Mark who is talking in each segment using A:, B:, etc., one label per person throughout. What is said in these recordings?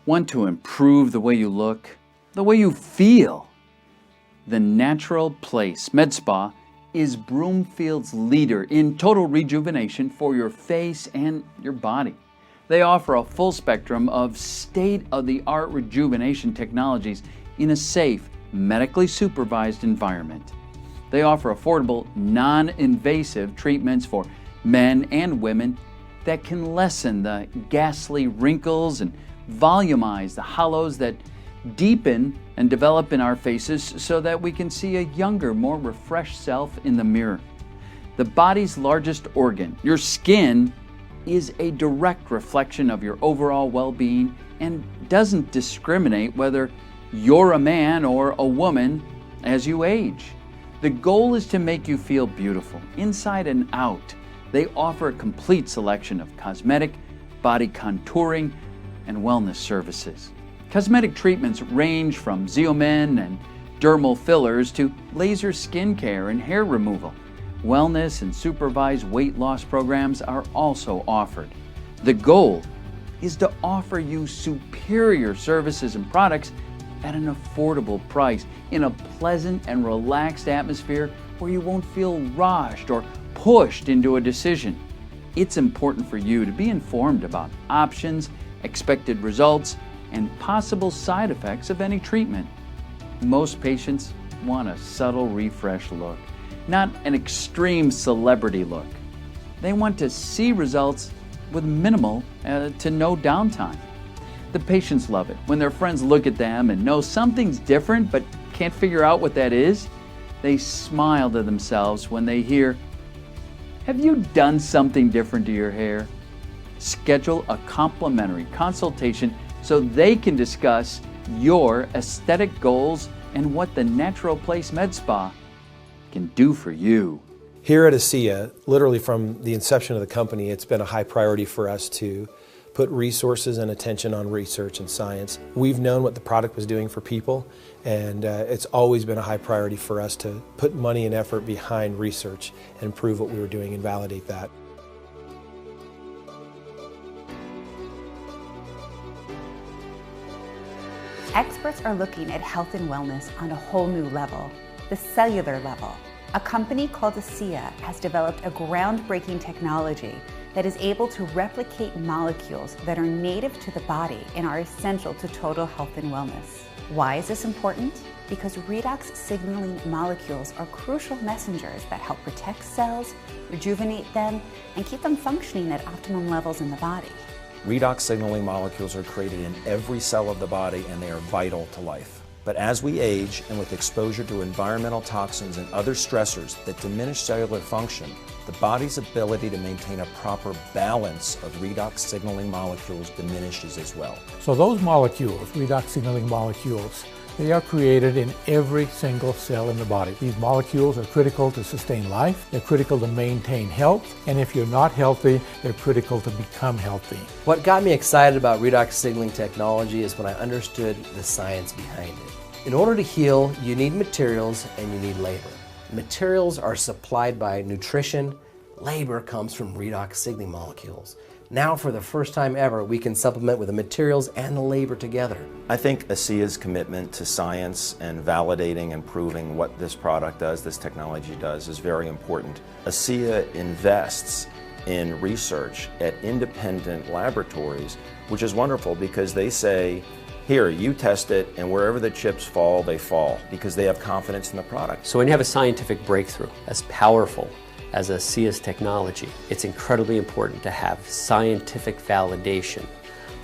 A: Want to improve the way you look, the way you feel? The Natural Place Med Spa is Broomfield's leader in total rejuvenation for your face and your body. They offer a full spectrum of state-of-the-art rejuvenation technologies in a safe, medically supervised environment. They offer affordable, non-invasive treatments for men and women that can lessen the ghastly wrinkles and volumize the hollows that deepen and develop in our faces so that we can see a younger, more refreshed self in the mirror. The body's largest organ, your skin, is a direct reflection of your overall well-being and doesn't discriminate whether you're a man or a woman as you age. The goal is to make you feel beautiful, inside and out. They offer a complete selection of cosmetic, body contouring, and wellness services. Cosmetic treatments range from Xeomin and dermal fillers to laser skin care and hair removal. Wellness and supervised weight loss programs are also offered. The goal is to offer you superior services and products at an affordable price in a pleasant and relaxed atmosphere where you won't feel rushed or pushed into a decision. It's important for you to be informed about options, expected results, and possible side effects of any treatment. Most patients want a subtle refresh look, not an extreme celebrity look. They want to see results with minimal to no downtime. The patients love it when their friends look at them and know something's different but can't figure out what that is. They smile to themselves when they hear, "Have you done something different to your hair?" Schedule a complimentary consultation so they can discuss your aesthetic goals and what the Natural Place Med Spa can do for you.
B: Here at ASEA, literally from the inception of the company, it's been a high priority for us to put resources and attention on research and science. We've known what the product was doing for people, and it's always been a high priority for us to put money and effort behind research and prove what we were doing and validate that.
C: Experts are looking at health and wellness on a whole new level, the cellular level. A company called ASEA has developed a groundbreaking technology that is able to replicate molecules that are native to the body and are essential to total health and wellness. Why is this important? Because redox signaling molecules are crucial messengers that help protect cells, rejuvenate them, and keep them functioning at optimum levels in the body.
D: Redox signaling molecules are created in every cell of the body, and they are vital to life. But as we age and with exposure to environmental toxins and other stressors that diminish cellular function, the body's ability to maintain a proper balance of redox signaling molecules diminishes as well.
E: So those molecules, redox signaling molecules, they are created in every single cell in the body. These molecules are critical to sustain life, they're critical to maintain health, and if you're not healthy, they're critical to become healthy.
F: What got me excited about redox signaling technology is when I understood the science behind it. In order to heal, you need materials and you need labor. Materials are supplied by nutrition, labor comes from redox signaling molecules. Now, for the first time ever, we can supplement with the materials and the labor together.
D: I think ASEA's commitment to science and validating and proving what this product does, this technology does, is very important. ASEA invests in research at independent laboratories, which is wonderful because they say, here, you test it, and wherever the chips fall, they fall, because they have confidence in the product.
G: So when you have a scientific breakthrough as powerful as ASEA's technology, it's incredibly important to have scientific validation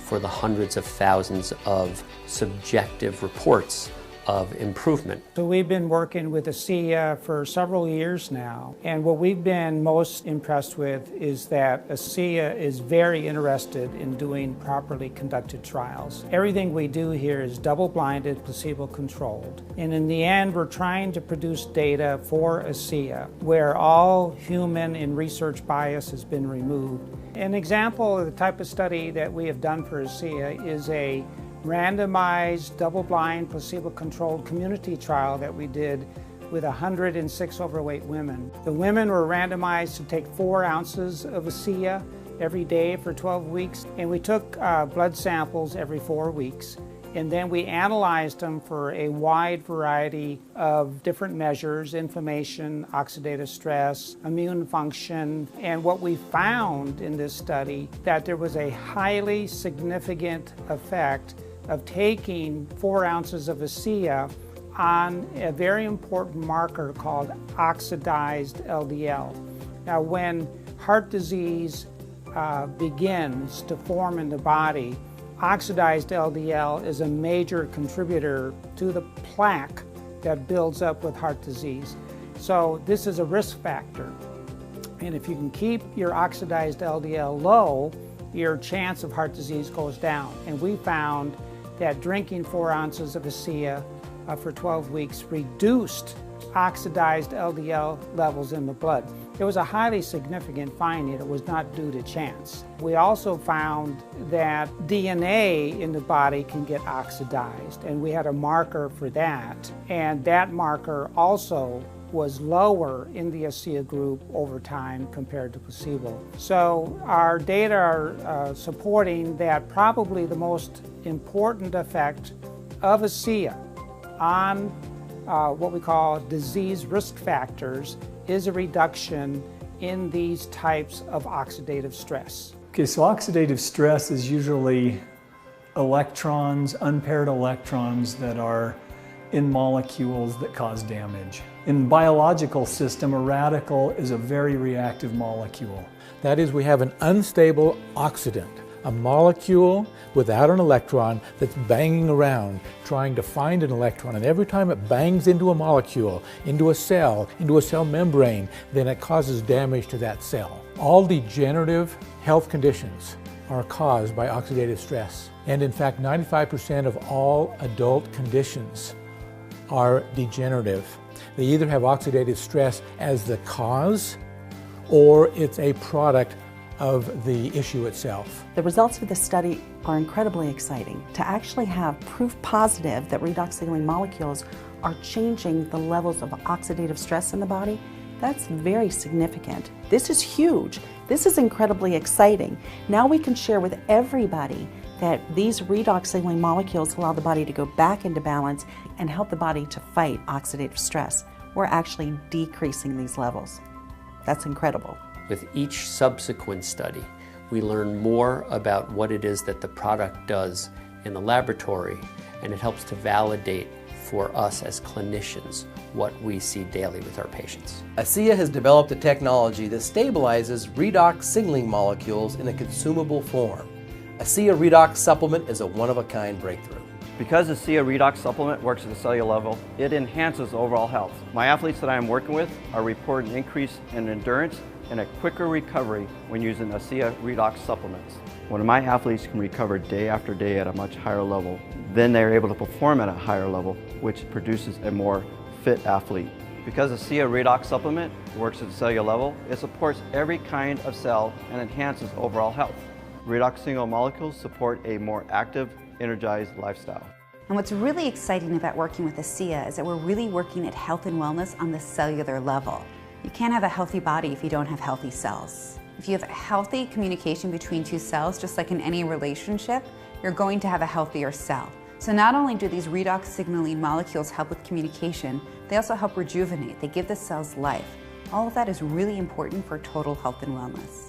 G: for the hundreds of thousands of subjective reports of improvement.
H: So we've been working with ASEA for several years now, and what we've been most impressed with is that ASEA is very interested in doing properly conducted trials. Everything we do here is double-blinded, placebo-controlled, and in the end we're trying to produce data for ASEA where all human and research bias has been removed. An example of the type of study that we have done for ASEA is a randomized, double-blind, placebo-controlled community trial that we did with 106 overweight women. The women were randomized to take 4 ounces of ASEA every day for 12 weeks, and we took blood samples every 4 weeks. And then we analyzed them for a wide variety of different measures: inflammation, oxidative stress, immune function. And what we found in this study, that there was a highly significant effect of taking 4 ounces of ASEA on a very important marker called oxidized LDL. Now, when heart disease begins to form in the body, oxidized LDL is a major contributor to the plaque that builds up with heart disease. So this is a risk factor. And if you can keep your oxidized LDL low, your chance of heart disease goes down. And we found that drinking 4 ounces of ASEA for 12 weeks reduced oxidized LDL levels in the blood. It was a highly significant finding. It was not due to chance. We also found that DNA in the body can get oxidized, and we had a marker for that. And that marker also was lower in the ASEA group over time compared to placebo. So our data are supporting that probably the most important effect of ASEA on what we call disease risk factors is a reduction in these types of oxidative stress.
I: Okay, so oxidative stress is usually electrons, unpaired electrons that are in molecules that cause damage. In the biological system, a radical is a very reactive molecule.
E: That is, we have an unstable oxidant, a molecule without an electron that's banging around trying to find an electron, and every time it bangs into a molecule, into a cell membrane, then it causes damage to that cell. All degenerative health conditions are caused by oxidative stress, and in fact 95% of all adult conditions are degenerative. They either have oxidative stress as the cause or it's a product of the issue itself.
J: The results of this study are incredibly exciting. To actually have proof positive that redox signaling molecules are changing the levels of oxidative stress in the body, that's very significant. This is huge. This is incredibly exciting. Now we can share with everybody that these redox signaling molecules allow the body to go back into balance and help the body to fight oxidative stress. We're actually decreasing these levels. That's incredible.
G: With each subsequent study, we learn more about what it is that the product does in the laboratory, and it helps to validate for us as clinicians what we see daily with our patients.
F: ASEA has developed a technology that stabilizes redox signaling molecules in a consumable form. ASEA Redox Supplement is a one-of-a-kind breakthrough.
K: Because the ASEA Redox Supplement works at the cellular level, it enhances overall health. My athletes that I am working with are reporting an increase in endurance and a quicker recovery when using ASEA Redox supplements. When my athletes can recover day after day at a much higher level, then they're able to perform at a higher level, which produces a more fit athlete. Because ASEA Redox Supplement works at the cellular level, it supports every kind of cell and enhances overall health. Redox signal molecules support a more active, energized lifestyle.
C: And what's really exciting about working with ASEA is that we're really working at health and wellness on the cellular level. You can't have a healthy body if you don't have healthy cells. If you have healthy communication between two cells, just like in any relationship, you're going to have a healthier cell. So not only do these redox signaling molecules help with communication, they also help rejuvenate. They give the cells life. All of that is really important for total health and wellness.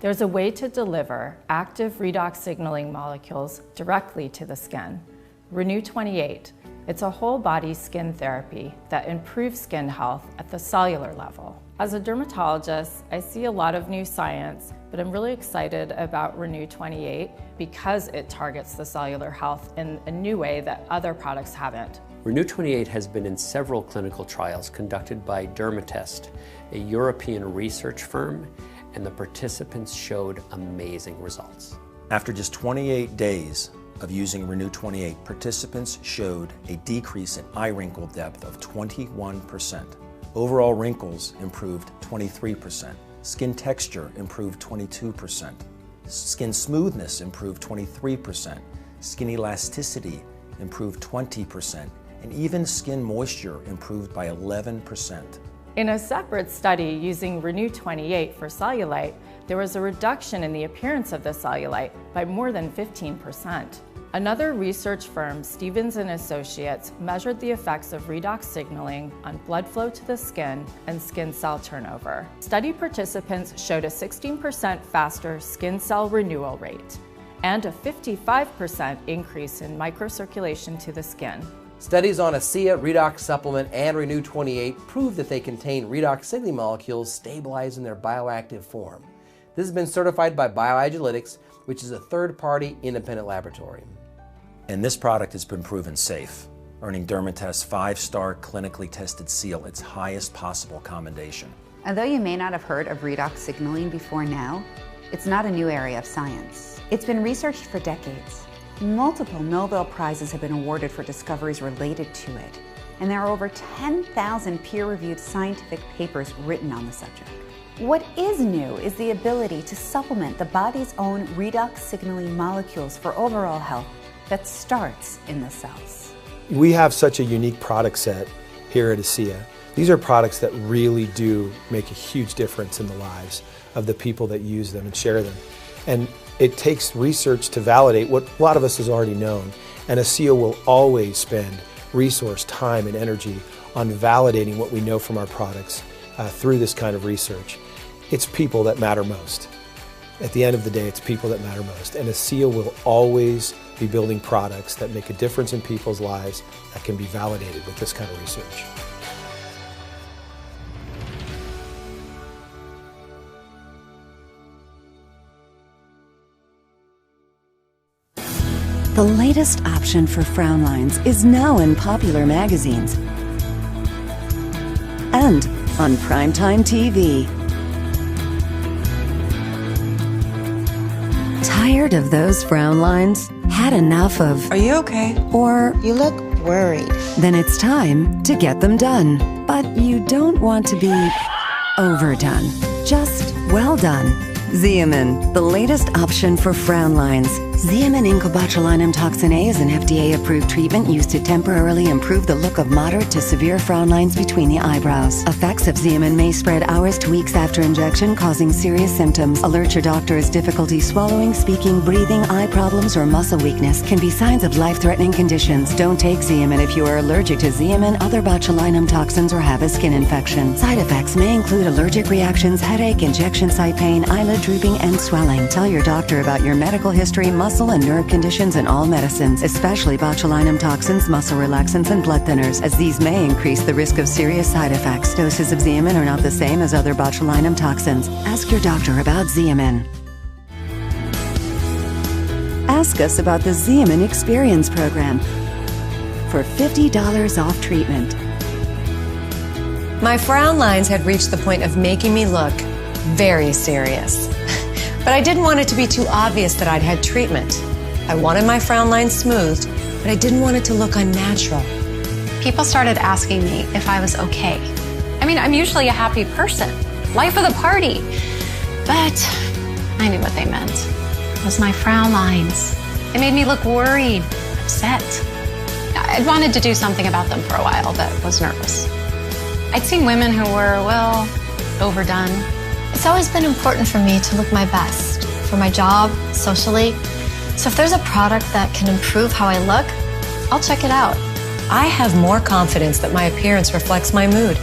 L: There's a way to deliver active redox signaling molecules directly to the skin. Renew 28. It's a whole body skin therapy that improves skin health at the cellular level. As a dermatologist, I see a lot of new science, but I'm really excited about Renew 28 because it targets the cellular health in a new way that other products haven't.
G: Renew 28 has been in several clinical trials conducted by Dermatest, a European research firm, and the participants showed amazing results.
D: After just 28 days of using Renew 28, participants showed a decrease in eye wrinkle depth of 21%. Overall wrinkles improved 23%. Skin texture improved 22%. Skin smoothness improved 23%. Skin elasticity improved 20%. And even skin moisture improved by 11%.
L: In a separate study using Renew 28 for cellulite, there was a reduction in the appearance of the cellulite by more than 15%. Another research firm, Stevens & Associates, measured the effects of redox signaling on blood flow to the skin and skin cell turnover. Study participants showed a 16% faster skin cell renewal rate and a 55% increase in microcirculation to the skin.
F: Studies on ASEA Redox Supplement and Renew 28 prove that they contain redox signaling molecules stabilized in their bioactive form. This has been certified by Bioagilitics, which is a third-party independent laboratory.
D: And this product has been proven safe, earning Dermatest's 5-star clinically tested seal, its highest possible commendation.
C: Although you may not have heard of redox signaling before now, it's not a new area of science. It's been researched for decades. Multiple Nobel Prizes have been awarded for discoveries related to it, and there are over 10,000 peer-reviewed scientific papers written on the subject. What is new is the ability to supplement the body's own redox signaling molecules for overall health that starts in the cells.
B: We have such a unique product set here at ASEA. These are products that really do make a huge difference in the lives of the people that use them and share them. And it takes research to validate what a lot of us has already known. And ASEA will always spend resource, time, and energy on validating what we know from our products through this kind of research. It's people that matter most. At the end of the day, it's people that matter most. And ASEA will always be building products that make a difference in people's lives that can be validated with this kind of research.
M: The latest option for frown lines is now in popular magazines and on primetime TV. Tired of those frown lines? Had enough of, "Are you okay?" Or, "You look worried." Then it's time to get them done. But you don't want to be overdone, just well done. Xeomin, the latest option for frown lines. Xeomin incobotulinum toxin A is an FDA-approved treatment used to temporarily improve the look of moderate to severe frown lines between the eyebrows. Effects of Xeomin may spread hours to weeks after injection, causing serious symptoms. Alert your doctor as difficulty swallowing, speaking, breathing, eye problems, or muscle weakness can be signs of life-threatening conditions. Don't take Xeomin if you are allergic to Xeomin, other botulinum toxins, or have a skin infection. Side effects may include allergic reactions, headache, injection site pain, eyelid drooping, and swelling. Tell your doctor about your medical history, muscle and nerve conditions, and all medicines, especially botulinum toxins, muscle relaxants, and blood thinners, as these may increase the risk of serious side effects. Doses of Xeomin are not the same as other botulinum toxins. Ask your doctor about Xeomin. Ask us about the Xeomin Experience Program for $50 off treatment.
N: My frown lines had reached the point of making me look very serious. But I didn't want it to be too obvious that I'd had treatment. I wanted my frown lines smoothed, but I didn't want it to look unnatural.
O: People started asking me if I was okay. I mean, I'm usually a happy person, life of the party. But I knew what they meant. It was my frown lines. It made me look worried, upset. I'd wanted to do something about them for a while, but was nervous. I'd seen women who were, well, overdone. It's always been important for me to look my best, for my job, socially. So if there's a product that can improve how I look, I'll check it out.
N: I have more confidence that my appearance reflects my mood,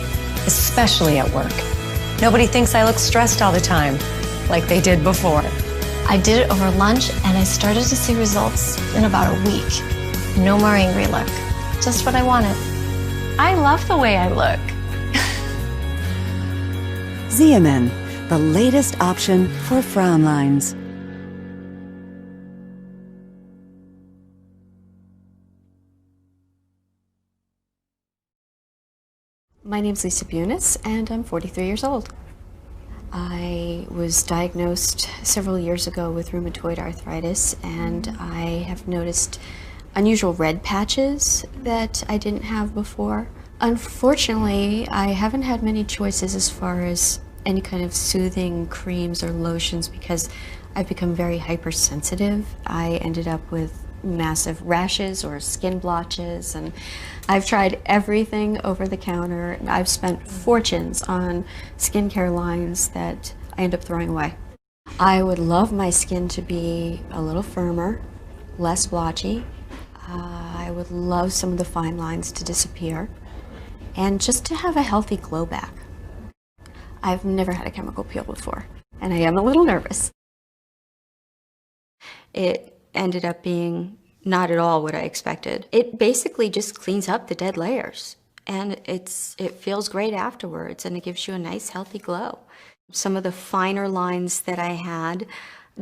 N: especially at work. Nobody thinks I look stressed all the time, like they did before.
O: I did it over lunch, and I started to see results in about a week. No more angry look, just what I wanted. I love the way I look.
M: Xeomin, the latest option for frown lines.
P: My name's Lisa Bunis, and I'm 43 years old. I was diagnosed several years ago with rheumatoid arthritis, and I have noticed unusual red patches that I didn't have before. Unfortunately, I haven't had many choices as far as any kind of soothing creams or lotions because I've become very hypersensitive. I ended up with massive rashes or skin blotches, and I've tried everything over the counter. I've spent fortunes on skincare lines that I end up throwing away. I would love my skin to be a little firmer, less blotchy. I would love some of the fine lines to disappear, and just to have a healthy glow back. I've never had a chemical peel before, and I am a little nervous. It ended up being not at all what I expected. It basically just cleans up the dead layers, and it feels great afterwards, and it gives you a nice healthy glow. Some of the finer lines that I had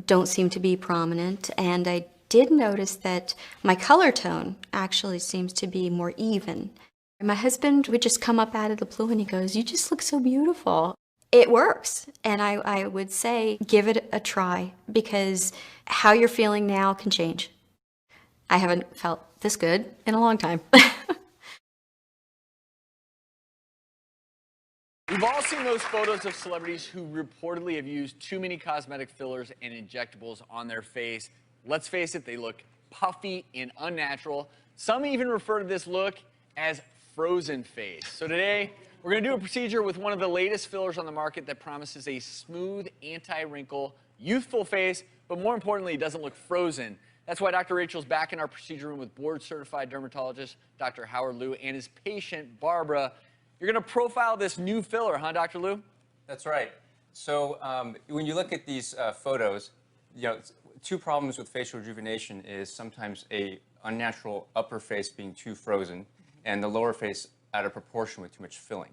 P: don't seem to be prominent, and I did notice that my color tone actually seems to be more even. My husband would just come up out of the blue and he goes, "You just look so beautiful." It works, and I would say give it a try, because how you're feeling now can change. I haven't felt this good in a long time.
A: We've all seen those photos of celebrities who reportedly have used too many cosmetic fillers and injectables on their face. Let's face it, they look puffy and unnatural. Some even refer to this look as frozen face. So today, we're going to do a procedure with one of the latest fillers on the market that promises a smooth, anti-wrinkle, youthful face, but more importantly, it doesn't look frozen. That's why Dr. Rachel's back in our procedure room with board-certified dermatologist Dr. Howard Liu and his patient, Barbara. You're going to profile this new filler, huh, Dr. Liu?
Q: That's right. So when you look at these photos, two problems with facial rejuvenation is sometimes a unnatural upper face being too frozen and the lower face out of proportion with too much filling.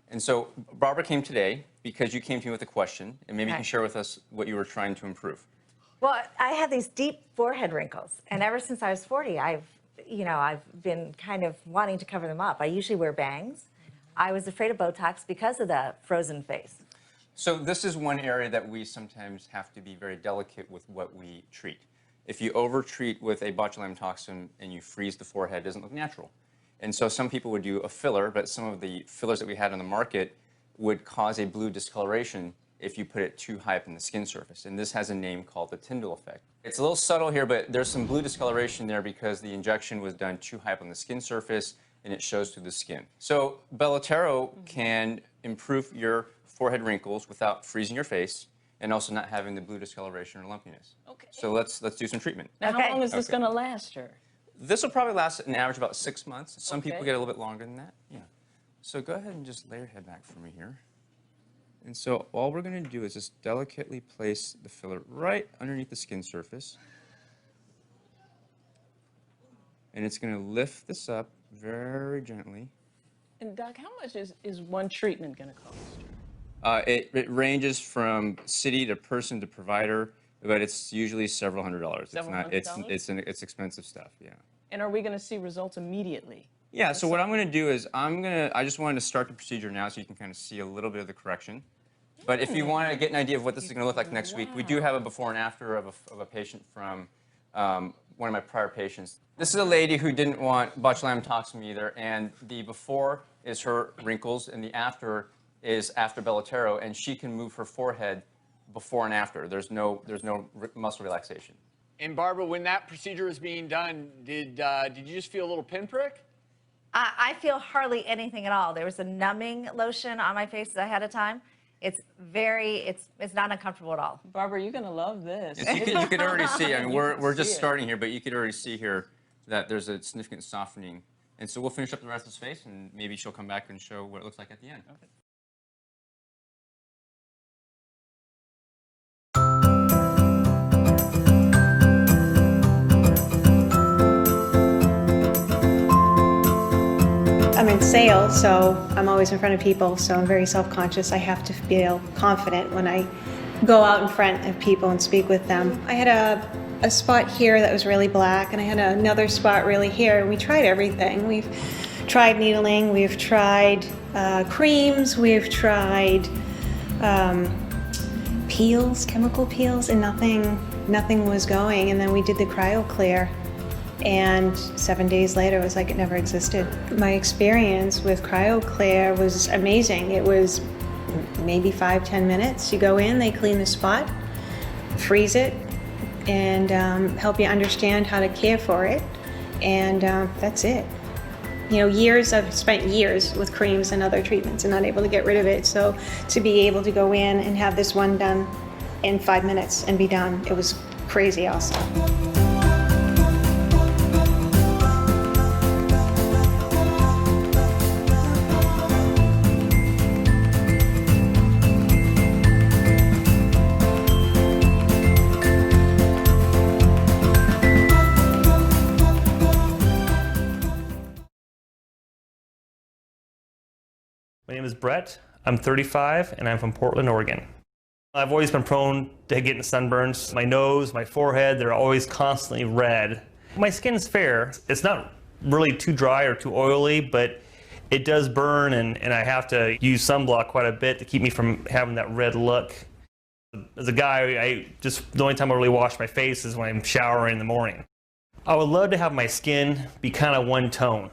Q: And so Barbara came today because you came to me with a question, and maybe you can share with us what you were trying to improve.
R: Well, I have these deep forehead wrinkles, and ever since I was 40, I've been kind of wanting to cover them up. I usually wear bangs. I was afraid of Botox because of the frozen face.
Q: So this is one area that we sometimes have to be very delicate with what we treat. If you over-treat with a botulinum toxin and you freeze the forehead, it doesn't look natural. And so some people would do a filler, but some of the fillers that we had on the market would cause a blue discoloration if you put it too high up in the skin surface. And this has a name called the Tyndall effect. It's a little subtle here, but there's some blue discoloration there because the injection was done too high up on the skin surface and it shows through the skin. So Belotero can improve your forehead wrinkles without freezing your face and also not having the blue discoloration or lumpiness.
S: Okay.
Q: So let's do some treatment.
S: Now, how long is this going to last her?
Q: This will probably last an average about 6 months. Some people get a little bit longer than that. Yeah. So go ahead and just lay your head back for me here. And so all we're going to do is just delicately place the filler right underneath the skin surface. And it's going to lift this up very gently.
S: And Doc, how much is one treatment going to cost?
Q: It ranges from city to person to provider, but it's usually several $100s. It's expensive stuff, yeah.
S: And are we going to see results immediately?
Q: Yeah, so what I'm going to do is I just wanted to start the procedure now so you can kind of see a little bit of the correction. But if you want to get an idea of what this is going to look like next week, we do have a before and after of a patient from one of my prior patients. This is a lady who didn't want botulinum toxin either, and the before is her wrinkles, and the after is after Belotero, and she can move her forehead before and after. There's no muscle relaxation.
A: And Barbara, when that procedure was being done, did you just feel a little pinprick?
R: I feel hardly anything at all. There was a numbing lotion on my face ahead of time. It's not uncomfortable at all.
S: Barbara, you're going to love this.
Q: Yes, you could already see, I mean, we're just starting here, but you could already see here that there's a significant softening. And so we'll finish up the rest of his face, and maybe she'll come back and show what it looks like at the end. Okay.
T: I'm in sales, so I'm always in front of people, so I'm very self-conscious. I have to feel confident when I go out in front of people and speak with them. I had a spot here that was really black, and I had another spot really here, and we tried everything. We've tried needling, we've tried creams, we've tried peels, chemical peels, and nothing was going. And then we did the cryo clear. And 7 days later, it was like it never existed. My experience with CryoClear was amazing. It was maybe 5-10 minutes. You go in, they clean the spot, freeze it, and help you understand how to care for it. And that's it. You know, I've spent years with creams and other treatments and not able to get rid of it. So to be able to go in and have this one done in 5 minutes and be done. It was crazy awesome.
U: My name is Brett. I'm 35 and I'm from Portland, Oregon. I've always been prone to getting sunburns. My nose, my forehead, they're always constantly red. My skin's fair. It's not really too dry or too oily, but it does burn, and I have to use sunblock quite a bit to keep me from having that red look. As a guy, the only time I really wash my face is when I'm showering in the morning. I would love to have my skin be kind of one tone.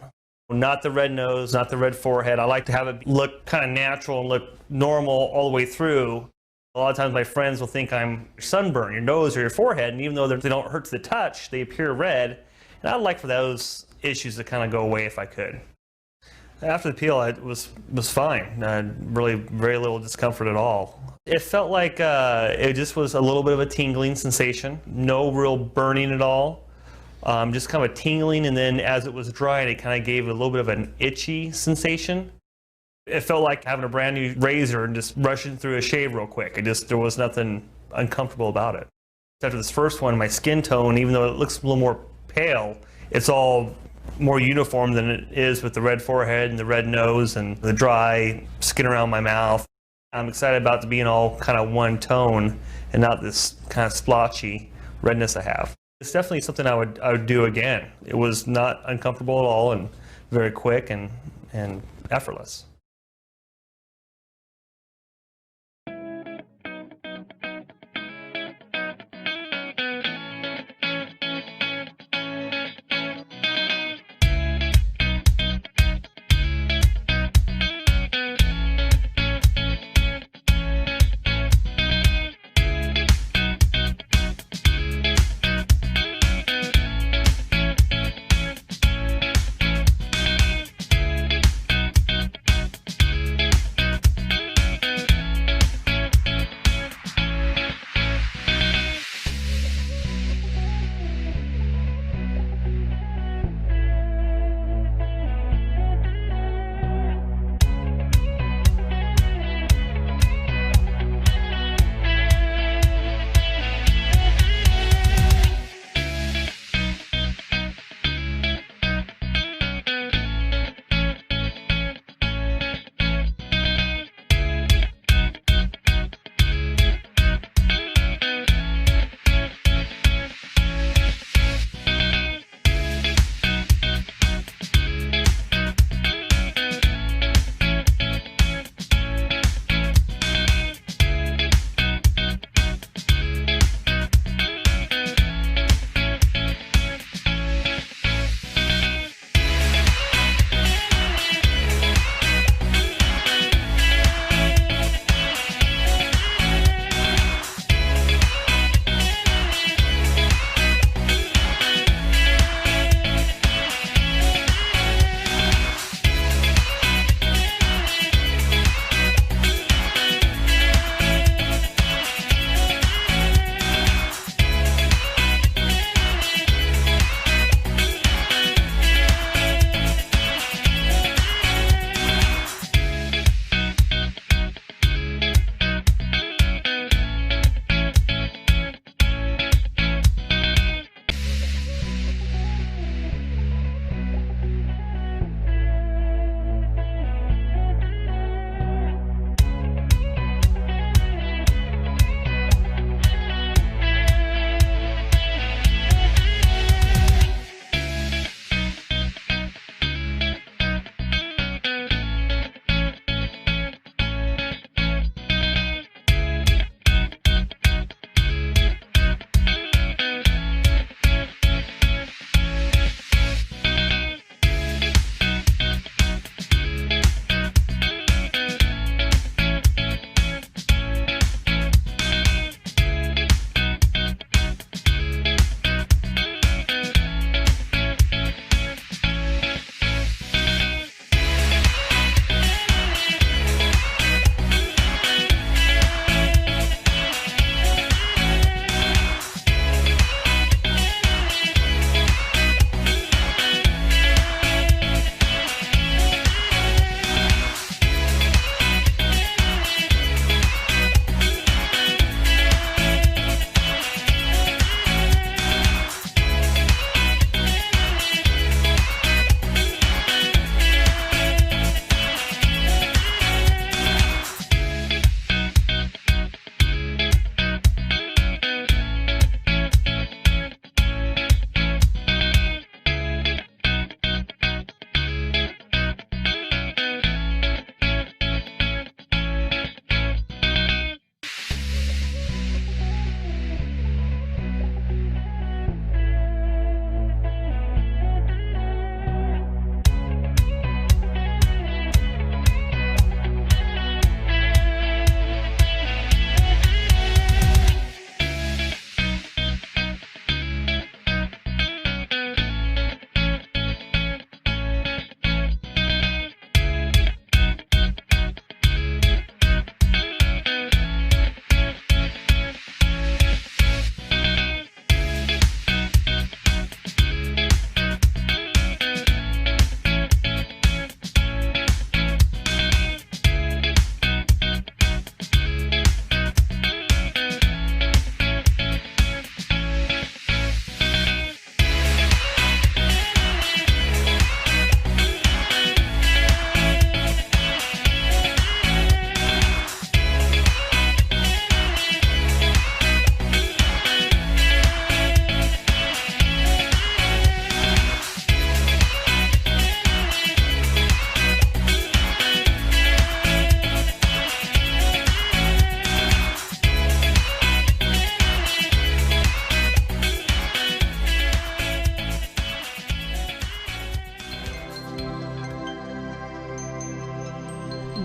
U: Not the red nose, not the red forehead. I like to have it look kind of natural and look normal all the way through. A lot of times my friends will think I'm sunburned, your nose or your forehead, and even though they don't hurt to the touch, they appear red. And I'd like for those issues to kind of go away if I could. After the peel, it was fine. Really very little discomfort at all. It felt like it just was a little bit of a tingling sensation. No real burning at all. Just kind of a tingling, and then as it was drying, it kind of gave a little bit of an itchy sensation. It felt like having a brand new razor and just rushing through a shave real quick. There was nothing uncomfortable about it. After this first one, my skin tone, even though it looks a little more pale, it's all more uniform than it is with the red forehead and the red nose and the dry skin around my mouth. I'm excited about it being all kind of one tone and not this kind of splotchy redness I have. It's definitely something I would do again. It was not uncomfortable at all and very quick and effortless.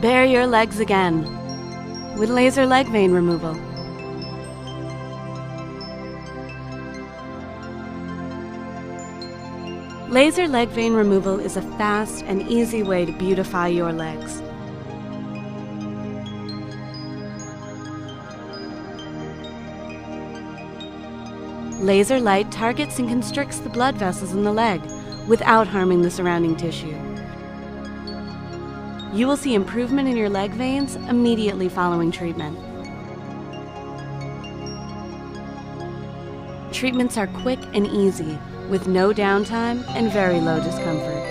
H: Bare your legs again with laser leg vein removal. Laser leg vein removal is a fast and easy way to beautify your legs. Laser light targets and constricts the blood vessels in the leg without harming the surrounding tissue. You will see improvement in your leg veins immediately following treatment. Treatments are quick and easy, with no downtime and very low discomfort.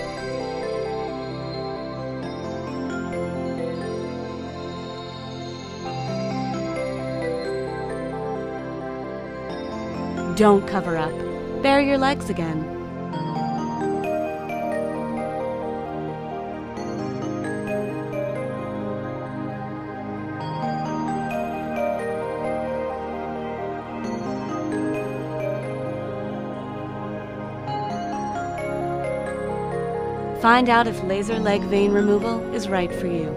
H: Don't cover up. Bare your legs again. Find out if laser leg vein removal is right for you.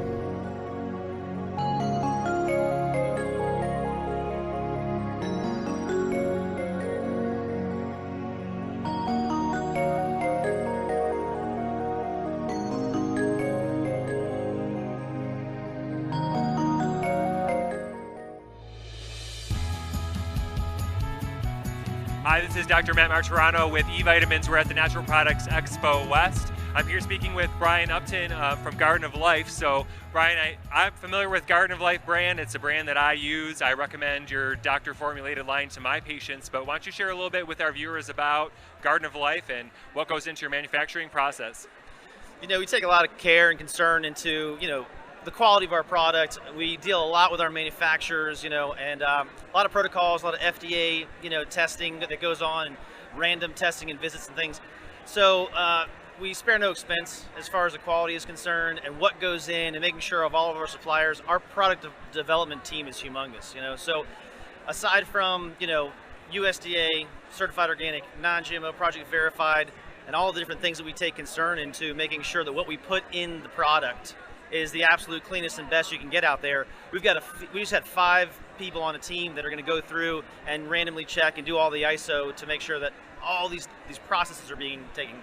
V: Hi, this is Dr. Matt Martirano with eVitamins. We're at the Natural Products Expo West. I'm here speaking with Brian Upton from Garden of Life. So, Brian, I'm familiar with Garden of Life brand. It's a brand that I use. I recommend your doctor-formulated line to my patients. But why don't you share a little bit with our viewers about Garden of Life and what goes into your manufacturing process?
W: You know, we take a lot of care and concern into, the quality of our product. We deal a lot with our manufacturers, and a lot of protocols, a lot of FDA, testing that goes on, and random testing and visits and things. So we spare no expense as far as the quality is concerned and what goes in and making sure of all of our suppliers. Our product development team is humongous, So aside from, USDA, certified organic, non-GMO, project verified, and all the different things that we take concern into making sure that what we put in the product is the absolute cleanest and best you can get out there. We just had 5 people on a team that are going to go through and randomly check and do all the ISO to make sure that all these processes are being taken,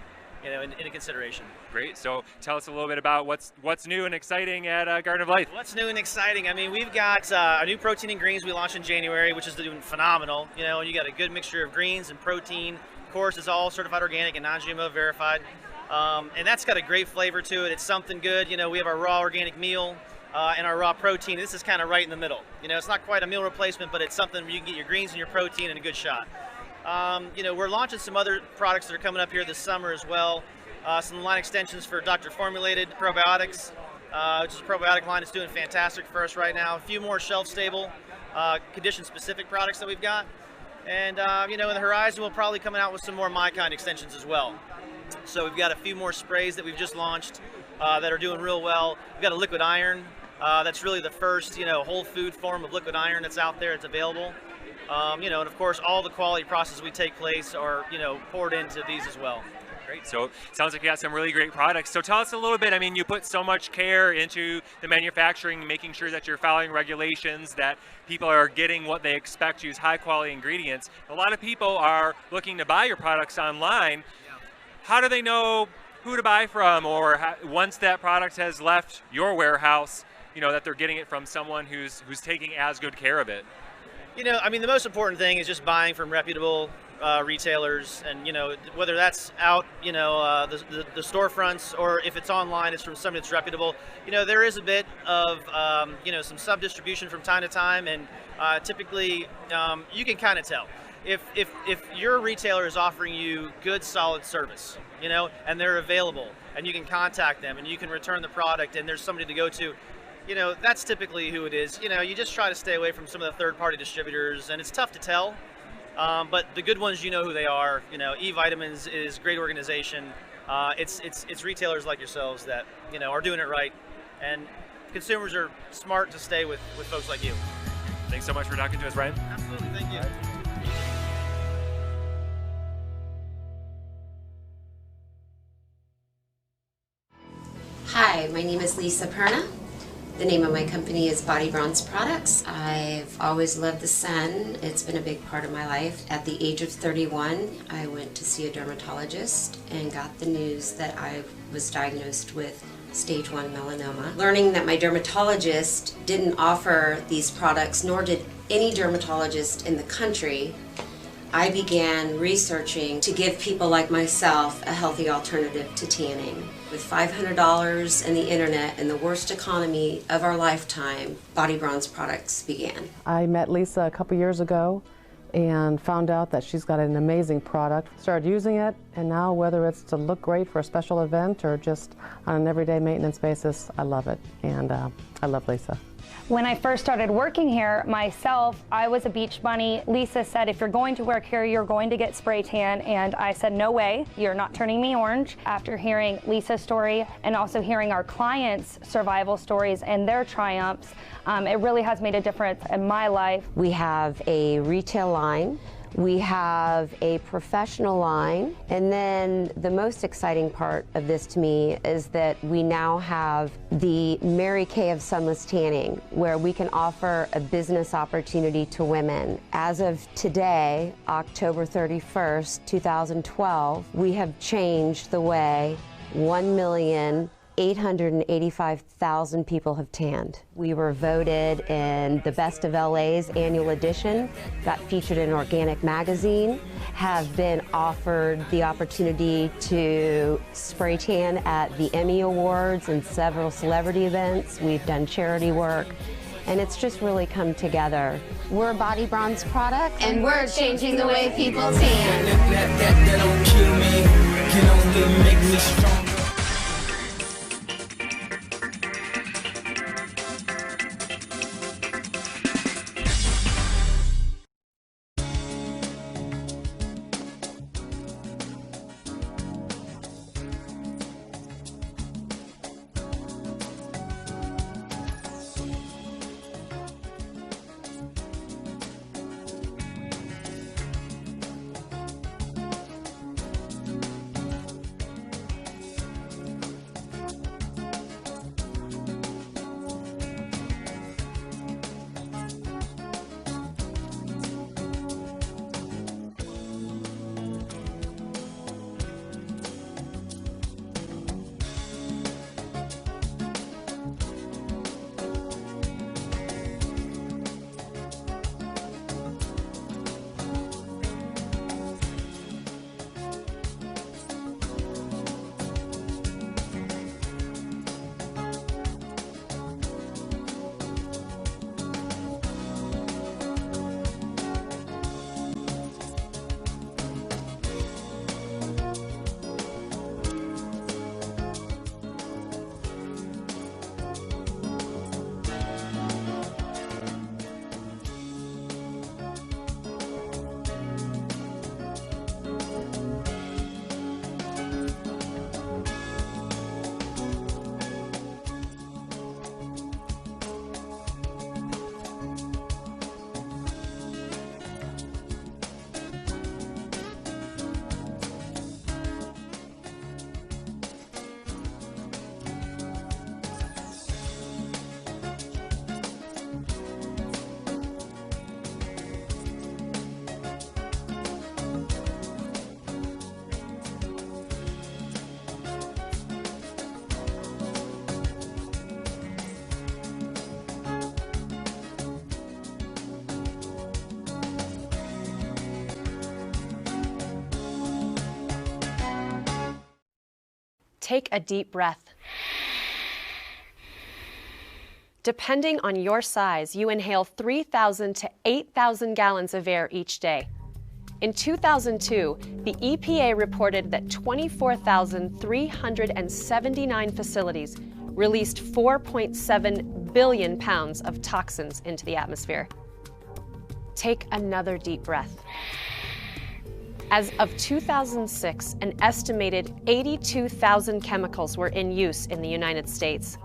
W: into consideration.
V: Great. So tell us a little bit about what's new and exciting at Garden of Life.
W: What's new and exciting? I mean, we've got a new protein and greens we launched in January, which is doing phenomenal. You got a good mixture of greens and protein. Of course, it's all certified organic and non-GMO verified. And that's got a great flavor to it. It's something good. We have our raw organic meal and our raw protein. This is kind of right in the middle. It's not quite a meal replacement, but it's something where you can get your greens and your protein in a good shot. We're launching some other products that are coming up here this summer as well. Some line extensions for doctor-formulated probiotics, which is a probiotic line that's doing fantastic for us right now. A few more shelf-stable, condition-specific products that we've got. And, in the horizon, we'll probably come out with some more My Kind extensions as well. So we've got a few more sprays that we've just launched that are doing real well. We've got a liquid iron. That's really the first, whole food form of liquid iron that's out there. It's available. And of course, all the quality processes we take place are, poured into these as well.
V: Great. So it sounds like you got some really great products. So tell us a little bit. I mean, you put so much care into the manufacturing, making sure that you're following regulations, that people are getting what they expect, use high quality ingredients. A lot of people are looking to buy your products online. How do they know who to buy from, or once that product has left your warehouse, that they're getting it from someone who's taking as good care of it?
W: The most important thing is just buying from reputable retailers, and whether that's out, the storefronts, or if it's online, it's from somebody that's reputable. There is a bit of some sub-distribution from time to time, and typically you can kind of tell. If your retailer is offering you good, solid service, and they're available, and you can contact them, and you can return the product, and there's somebody to go to, that's typically who it is. You just try to stay away from some of the third-party distributors, and it's tough to tell. But the good ones, who they are. eVitamins is a great organization. It's retailers like yourselves that are doing it right, and consumers are smart to stay with folks like you.
V: Thanks so much for talking to us, Brian.
W: Absolutely, thank you.
X: Hi, my name is Lisa Perna.
E: The name of my company is Body Bronze Products. I've always loved the sun. It's been a big part of my life. At the age of 31, I went to see a dermatologist and got the news that I was diagnosed with stage 1 melanoma. Learning that my dermatologist didn't offer these products, nor did any dermatologist in the country, I began researching to give people like myself a healthy alternative to tanning. With $500 and the internet and the worst economy of our lifetime, Body Bronze Products began.
I: I met Lisa a couple years ago and found out that she's got an amazing product. Started using it, and now whether it's to look great for a special event or just on an everyday maintenance basis, I love it, and I love Lisa.
J: When I first started working here myself, I was a beach bunny. Lisa said, if you're going to work here, you're going to get spray tan. And I said, no way, you're not turning me orange. After hearing Lisa's story and also hearing our clients' survival stories and their triumphs, it really has made a difference in my life.
E: We have a retail line. We have a professional line, and then the most exciting part of this to me is that we now have the Mary Kay of Sunless Tanning, where we can offer a business opportunity to women. As of today, October 31st, 2012, we have changed the way 1,885,000 people have tanned. We were voted in the Best of LA's annual edition, got featured in Organic magazine, have been offered the opportunity to spray tan at the Emmy Awards and several celebrity events. We've done charity work, and it's just really come together. We're Body Bronze Products,
X: and we're changing the way people tan.
Y: That don't kill me, can only make me stronger.
Z: Take a deep breath. Depending on your size, you inhale 3,000 to 8,000 gallons of air each day. In 2002, the EPA reported that 24,379 facilities released 4.7 billion pounds of toxins into the atmosphere. Take another deep breath. As of 2006, an estimated 82,000 chemicals were in use in the United States.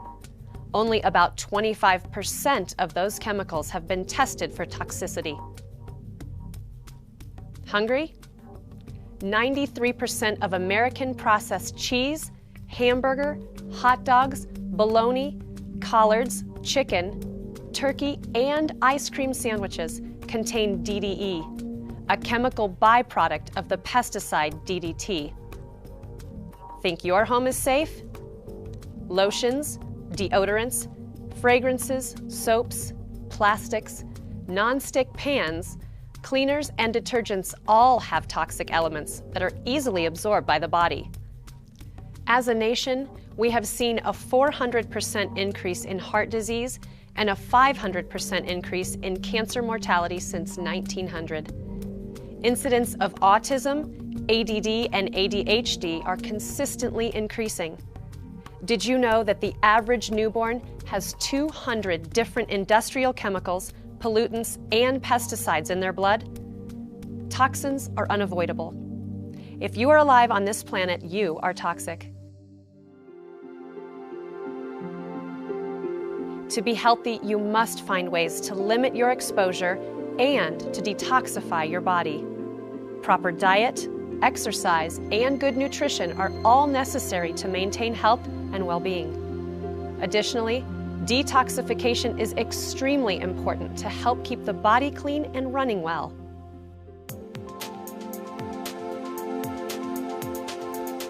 Z: Only about 25% of those chemicals have been tested for toxicity. Hungry? 93% of American processed cheese, hamburger, hot dogs, bologna, collards, Chicken, turkey, and ice cream sandwiches contain DDE, a chemical byproduct of the pesticide DDT. Think your home is safe? Lotions, deodorants, fragrances, soaps, plastics, non-stick pans, cleaners, and detergents all have toxic elements that are easily absorbed by the body. As a nation, we have seen a 400% increase in heart disease and a 500% increase in cancer mortality since 1900. Incidents of autism, ADD, and ADHD are consistently increasing. Did you know that the average newborn has 200 different industrial chemicals, pollutants, and pesticides in their blood? Toxins are unavoidable. If you are alive on this planet, you are toxic. To be healthy, you must find ways to limit your exposure and to detoxify your body. Proper diet, exercise, and good nutrition are all necessary to maintain health and well-being. Additionally, detoxification is extremely important to help keep the body clean and running well.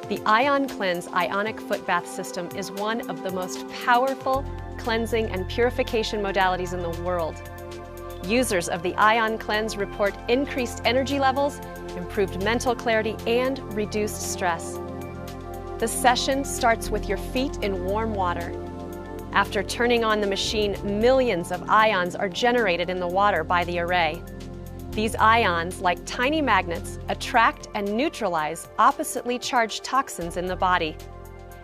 Z: The Ion Cleanse Ionic Foot Bath System is one of the most powerful cleansing and purification modalities in the world. Users of the Ion Cleanse report increased energy levels, improved mental clarity, and reduced stress. The session starts with your feet in warm water. After turning on the machine, millions of ions are generated in the water by the array. These ions, like tiny magnets, attract and neutralize oppositely charged toxins in the body.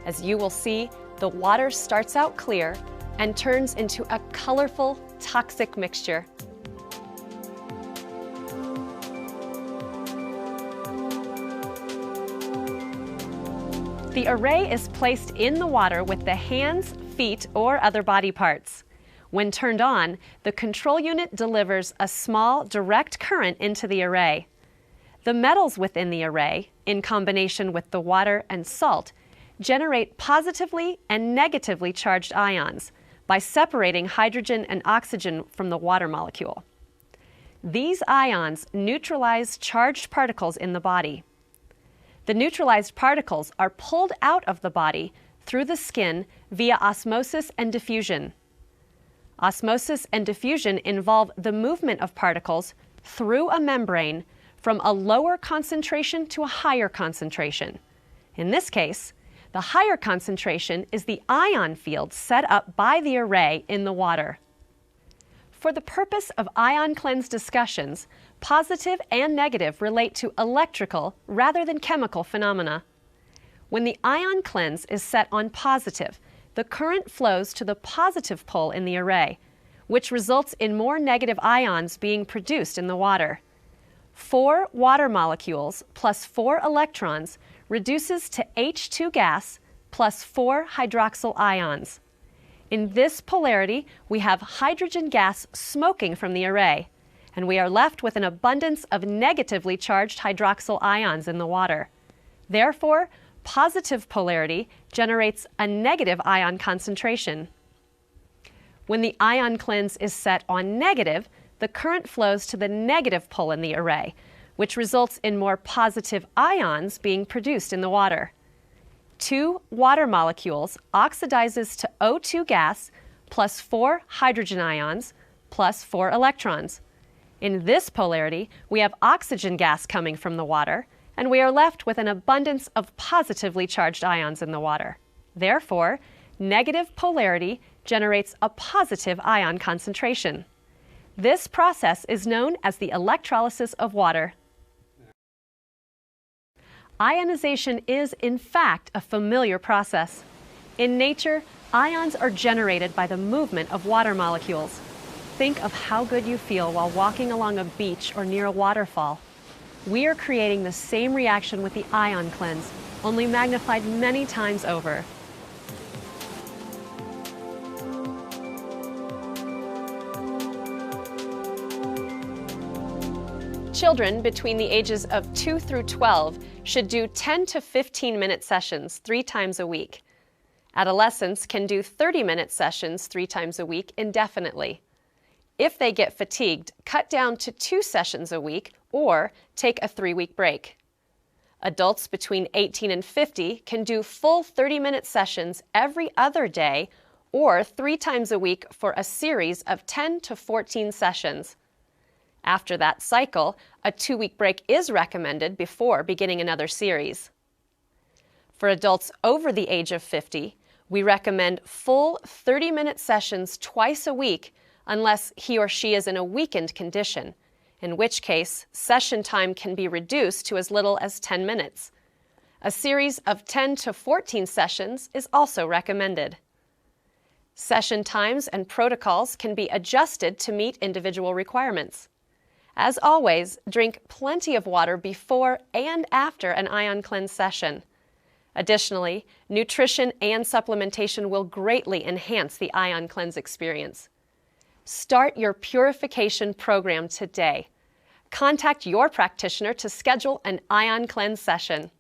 Z: As you will see, the water starts out clear and turns into a colorful, toxic mixture. The array is placed in the water with the hands, feet, or other body parts. When turned on, the control unit delivers a small, direct current into the array. The metals within the array, in combination with the water and salt, generate positively and negatively charged ions by separating hydrogen and oxygen from the water molecule. These ions neutralize charged particles in the body. The neutralized particles are pulled out of the body through the skin via osmosis and diffusion. Osmosis and diffusion involve the movement of particles through a membrane from a lower concentration to a higher concentration. In this case, the higher concentration is the ion field set up by the array in the water. For the purpose of Ion Cleanse discussions, positive and negative relate to electrical rather than chemical phenomena. When the Ion Cleanse is set on positive, the current flows to the positive pole in the array, which results in more negative ions being produced in the water. 4 water molecules plus 4 electrons reduces to H2 gas plus 4 hydroxyl ions. In this polarity, we have hydrogen gas smoking from the array, and we are left with an abundance of negatively charged hydroxyl ions in the water. Therefore, positive polarity generates a negative ion concentration. When the Ion Cleanse is set on negative, the current flows to the negative pole in the array, which results in more positive ions being produced in the water. 2 water molecules oxidizes to O2 gas plus 4 hydrogen ions plus 4 electrons. In this polarity, we have oxygen gas coming from the water, and we are left with an abundance of positively charged ions in the water. Therefore, negative polarity generates a positive ion concentration. This process is known as the electrolysis of water. Ionization is, in fact, a familiar process. In nature, ions are generated by the movement of water molecules. Think of how good you feel while walking along a beach or near a waterfall. We are creating the same reaction with the Ion Cleanse, only magnified many times over. Children between the ages of 2 through 12 should do 10 to 15-minute sessions 3 times a week. Adolescents can do 30-minute sessions 3 times a week indefinitely. If they get fatigued, cut down to 2 sessions a week or take a 3-week break. Adults between 18 and 50 can do full 30-minute sessions every other day or 3 times a week for a series of 10 to 14 sessions. After that cycle, a 2-week break is recommended before beginning another series. For adults over the age of 50, we recommend full 30-minute sessions twice a week unless he or she is in a weakened condition, in which case session time can be reduced to as little as 10 minutes. A series of 10 to 14 sessions is also recommended. Session times and protocols can be adjusted to meet individual requirements. As always, drink plenty of water before and after an ion cleanse session. Additionally, nutrition and supplementation will greatly enhance the ion cleanse experience. Start your purification program today. Contact your practitioner to schedule an ion cleanse session.